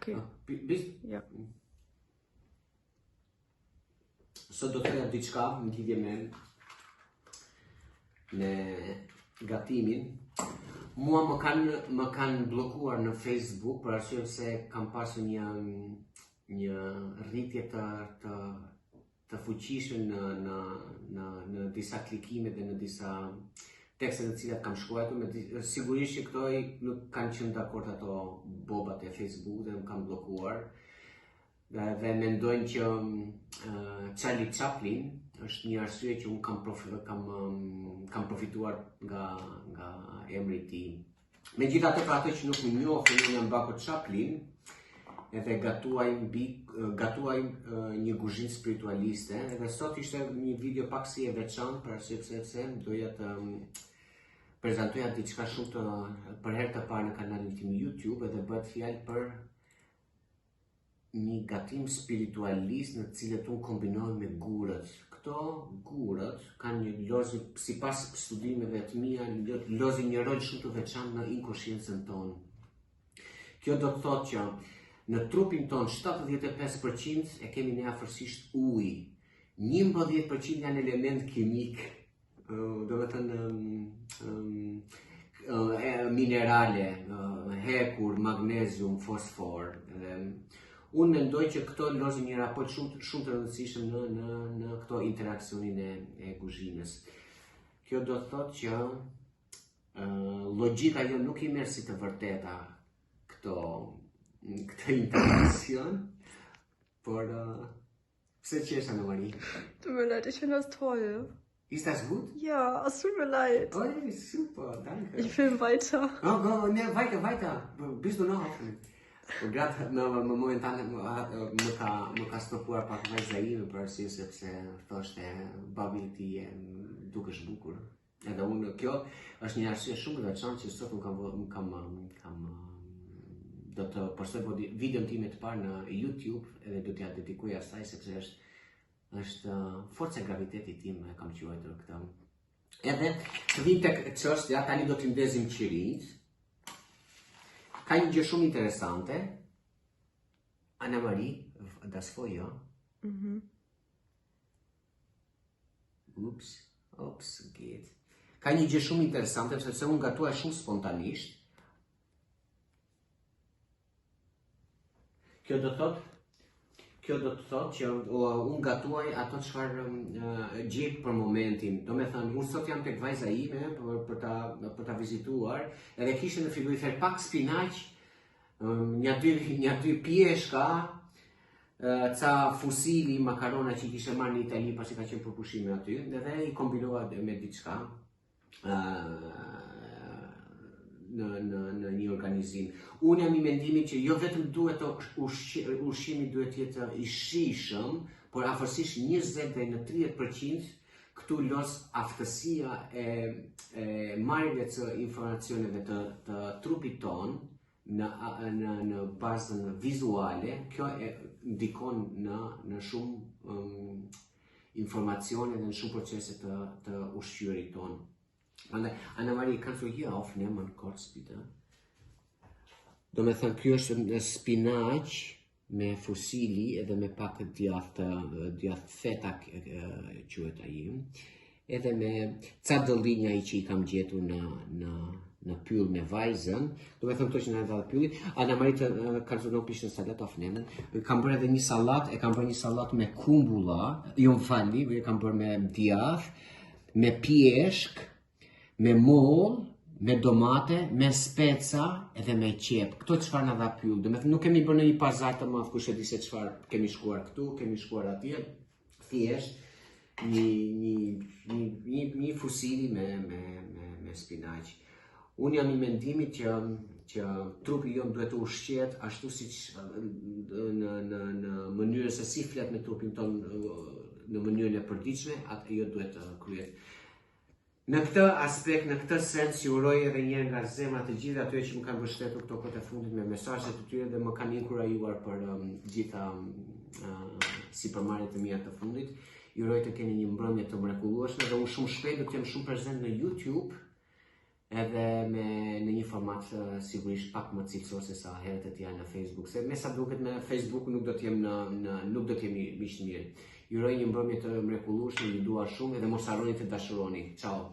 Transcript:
Okay. Ja. Sot do të thoya diçka në lidhje me gatimin. Mua më kanë bllokuar në Facebook për arsye se kam pasur një rritje të fuqishme në disa klikime dhe në disa tekste të cilat kam shkruar. Sigurisht që këto nuk kanë qenë dakord ato bobat e Facebook dhe më kanë bllokuar. Dhe mendojnë që Charlie Chaplin është një arsye që unë kam profituar nga emri i tij. Megjithatë, për ato që nuk më njohin, unë jam Bako Chaplin, edhe gatuaj një kuzhinë spiritualiste, edhe sot ishte një video pak si e veçantë për arsye se doja të prezantoja diçka shumë për herë të parë në kanalin tim YouTube, edhe bëhet fjalë për një gatim spiritualist në cilët unë kombinoj me gurët. Këto gurët kanë një lozë, sipas studimeve të mia, lozin një rol shumë të veçantë në inkoshiencën tonë. Kjo do të thotë që në trupin tonë 75% e kemi ne afërsisht ujë, 11% janë element kimik, do të thënë minerale, hekur, magnezium, fosfor. Unë mendoj që këto lozin një raport shumë të rëndësishëm në këto interaksionin e kuzhinës. Kjo do të thotë që logjika jo nuk i merr si të vërteta këtë interaktion, por pse qesh, Anna-Marie? Tut mir leid, ich finde das toll. Ist das gut? Ja, es tut mir leid. Oh, super, danke. Ich film weiter. Oh, ne, weiter. Bist du noch offen? Gratë në momentan më ka stopuar pak vajza ime për arsye sepse thoshte babi i tij dukesh bukur. Edhe unë kjo është një arsye shumë e veçantë që sot do të postoj videon time të parë në YouTube edhe do t'ja dedikoj asaj sepse është forca e gravitetit tim, e kam quajtur këtë. Edhe të vim tek çështja, tani do t'i ndezim qirinjt. Ka një gjë shumë interesante. Anna-Marie, das Feuer. Ups, geht. Ka një gjë shumë interesante, sepse unë gatuaj shumë spontanisht. Kjo do të thotë që unë gatuaj ato çfarë gjej për momentin. Do me thënë, unë sot jam tek vajza ime për ta vizituar, edhe kishte në fillim fjalë pak spinaq, një dy pjeshka, ca fusili makarona që i kishe marrë në Itali pasi ka qenë për pushime aty, edhe i kombinova me diçka në një organizim. Unë jam i mendimit që jo vetëm ushqimi duhet jetë i shijshëm, por afërsisht 20 deri në 30% këtu los aftësia e marrjeve të informacioneve të trupit ton në bazën vizuale. Kjo ndikon në shumë informacione dhe në shumë procese të ushqyerit ton. Anna-Marie, kannst du hier aufnehmen, kurz bitte? Do me thënë, kjo është spinaq me fusili edhe me pak djath feta quhet ai, edhe me ca dëllinja që i kam gjetur në pyll me vajzën. Do me thënë këto që në edhe pylli. Anna-Marie, kannst du noch ein bisschen Salat aufnehmen? Kam bërë edhe një salat, me kumbulla, jo më falni, e kam bërë me djath, me pjeshk, me moll, me domate, me speca edhe me qep. Këto çfarë na dha pyll. Do me thënë, nuk kemi bërë në një pazar të madh, kush e di se çfarë kemi shkuar këtu, kemi shkuar atje. Thjesht një fusili me spinaq. Unë jam i mendimit që trupi jon duhet të ushqehet ashtu siç në mënyrën se si flet me trupin ton në mënyrën e përditshme, atë jo duhet të kryhet. Në këtë aspekt, në këtë sens, ju uroj edhe një nga zemra të gjithë atyre që më kanë mbështetur këto kohë të fundit me mesazhet e tyre dhe më kanë inkurajuar për gjitha sipërmarrjet e mia të fundit. Ju uroj të keni një mbrëmje të mrekullueshme dhe unë shumë shpejt do të jem shumë prezent në YouTube edhe në një format sigurisht pak më cilësor se sa herët e tjera në Facebook. Se me sa duket në Facebook nuk do të jem nuk do të jemi miq të mirë. Ju uroj një mbrëmje të mrekullueshme, ju dua shumë edhe mos harroni të dashuroni. Ciao.